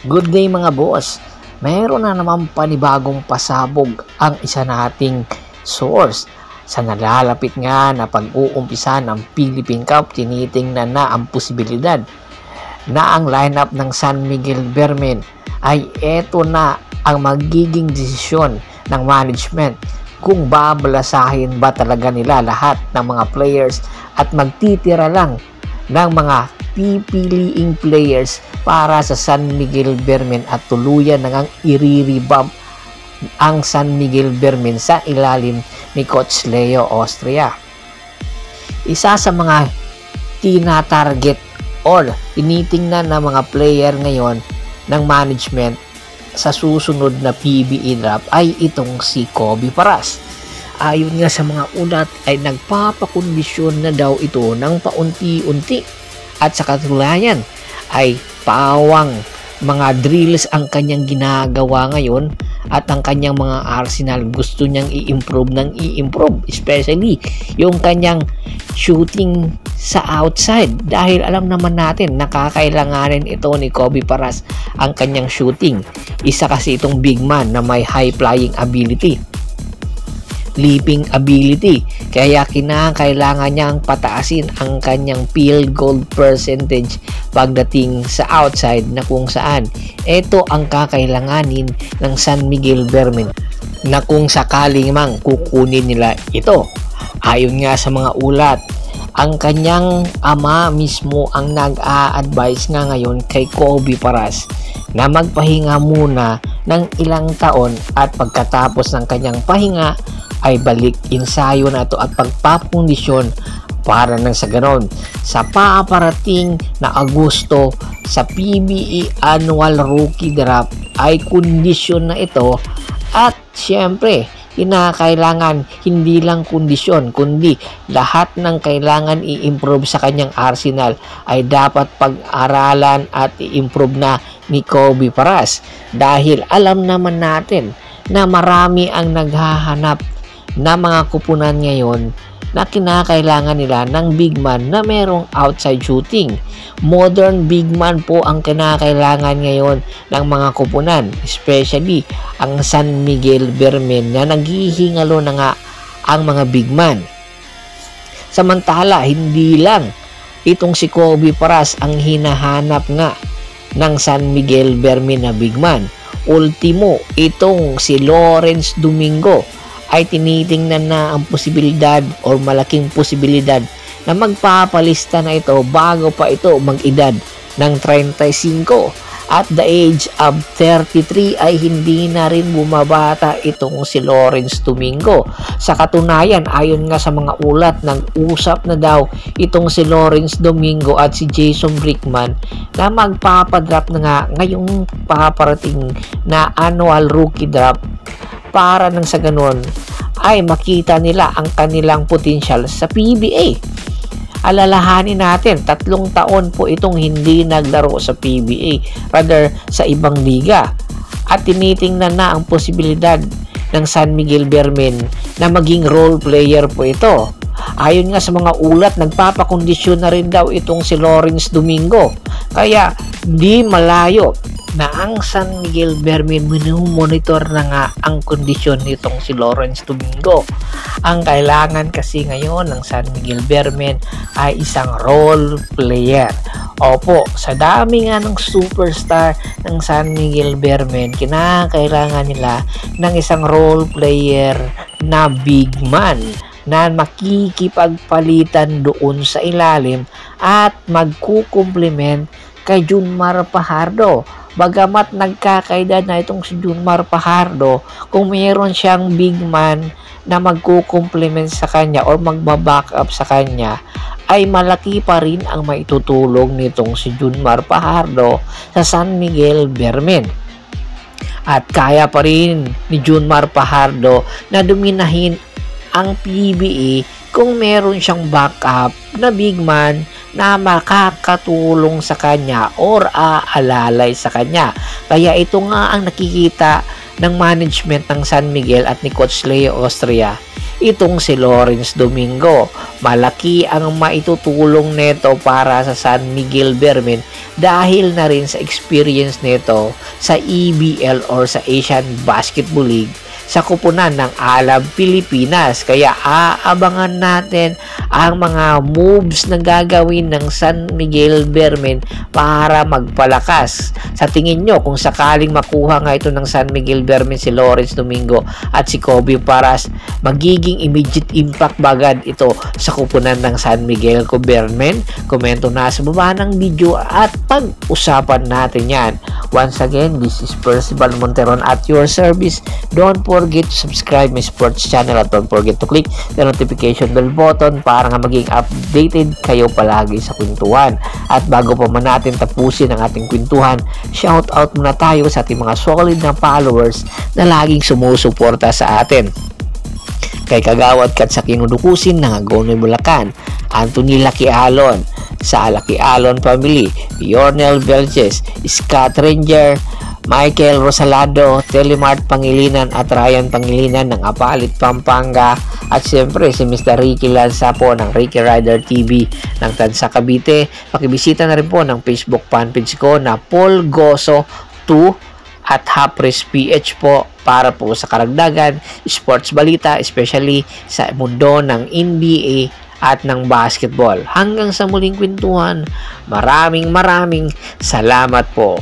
Good day mga boss. Mayroon na naman panibagong pasabog ang isa nating source. Sa nalalapit nga na pag-uumpisa ng Philippine Cup, tinitingnan na ang posibilidad na ang lineup ng San Miguel Bearmen ay eto na ang magiging desisyon ng management kung babalasahin ba talaga nila lahat ng mga players at magtitira lang ng mga pipiliing players para sa San Miguel Bearmen at tuluyan na ngang i-revamp ang San Miguel Bearmen sa ilalim ni Coach Leo Austria. Isa sa mga tina-target or tinitingnan na mga player ngayon ng management sa susunod na PBA draft ay itong si Kobe Paras. Ayon nga sa mga ulat ay nagpapakondisyon na daw ito ng paunti-unti at sa katulayan ay pawang mga drills ang kanyang ginagawa ngayon at ang kanyang mga arsenal gusto niyang i-improve ng i-improve, especially yung kanyang shooting sa outside dahil alam naman natin nakakailanganin ito ni Kobe Paras ang kanyang shooting. Isa kasi itong big man na may high flying ability, leaping ability, kaya kinakailangan niyang pataasin ang kanyang field goal percentage pagdating sa outside na kung saan ito ang kakailanganin ng San Miguel Bearmen na kung sakaling mang kukunin nila ito. Ayon nga sa mga ulat, ang kanyang ama mismo ang nag-a-advise nga ngayon kay Kobe Paras na magpahinga muna ng ilang taon at pagkatapos ng kanyang pahinga ay balik ensayo na ito at pagpapundisyon para nang sa ganon sa paparating na Agosto sa PBA Annual Rookie Draft ay kondisyon na ito at syempre kinakailangan hindi lang kondisyon kundi lahat ng kailangan i-improve sa kanyang arsenal ay dapat pag-aralan at i-improve na ni Kobe Paras dahil alam naman natin na marami ang naghahanap na mga kupunan ngayon na kinakailangan nila ng big man na merong outside shooting. Modern big man po ang kinakailangan ngayon ng mga kupunan, especially ang San Miguel Bearmen na naghihingalo na nga ang mga big man. Samantala, hindi lang itong si Kobe Paras ang hinahanap nga ng San Miguel Bearmen na big man. Ultimo, itong si Lawrence Domingo ay tinitingnan na ang posibilidad o malaking posibilidad na magpapalista na ito bago pa ito mag-edad ng 35 at the age of 33 ay hindi na rin bumabata itong si Lawrence Domingo. Sa katunayan, ayon nga sa mga ulat, nag-usap na daw itong si Lawrence Domingo at si Jason Brickman na magpapadraft na nga ngayong paparating na annual rookie draft para nang sa ganun ay makita nila ang kanilang potential sa PBA. Alalahanin natin, 3 taon po itong hindi naglaro sa PBA, rather sa ibang liga. At tinitingnan na ang posibilidad ng San Miguel Bearmen na maging role player po ito. Ayon nga sa mga ulat, nagpapakondisyon na rin daw itong si Lawrence Domingo. Kaya di malayo na ang San Miguel Bearmen monitor na nga ang kondisyon nitong si Lawrence Domingo. Ang kailangan kasi ngayon ng San Miguel Bearmen ay isang role player. Opo, sa dami nga ng superstar ng San Miguel Bearmen, kinakailangan nila ng isang role player na big man na makikipagpalitan doon sa ilalim at magkukumplement kay Junmar Fajardo. Bagamat nagkakaedad na itong si Junmar Fajardo, kung mayroon siyang big man na magkukumplement sa kanya or magbaback up sa kanya, ay malaki pa rin ang maitutulong nitong si Junmar Fajardo sa San Miguel Bearmen. At kaya pa rin ni Junmar Fajardo na dominahin ang PBA kung meron siyang backup na big man na makakatulong sa kanya or aalalay sa kanya. Kaya ito nga ang nakikita ng management ng San Miguel at ni Coach Leo Austria. itong si Lawrence Domingo. Malaki ang maitutulong nito para sa San Miguel Bearmen dahil na rin sa experience nito sa EBL or sa Asian Basketball League sa kupunan ng Alab Pilipinas. Kaya aabangan natin ang mga moves na gagawin ng San Miguel Bearmen para magpalakas. Sa tingin nyo, kung sakaling makuha nga ito ng San Miguel Bearmen si Lawrence Domingo at si Kobe Paras, magiging immediate impact bagad ito sa kupunan ng San Miguel Bearmen? Komento na sa baba ng video at pag-usapan natin yan. Once again, this is Percival Monteron at your service. Don't forget to subscribe my sports channel at don't forget to click the notification bell button para nga maging updated kayo palagi sa kwentuhan. At bago pa man natin tapusin ang ating kwentuhan, shout out muna tayo sa ating mga solid na followers na laging sumusuporta sa atin. Kay Kagawad Kat sa Kinudukusin ng Agonoy Bulacan, Anthony Laquialon, sa Laquialon family, Yornel Velches, Scott Ranger, Michael Rosalado, Telemart Pangilinan at Ryan Pangilinan ng Apalit, Pampanga, at siyempre si Mr. Ricky Lanza po ng Ricky Rider TV ng Tansa, Cavite. Pakibisita na rin po ng Facebook fanpage ko na Paul Goso 2 at Hapres PH po para po sa karagdagan sports balita, especially sa mundo ng NBA at ng basketball. Hanggang sa muling kwentuhan, maraming salamat po.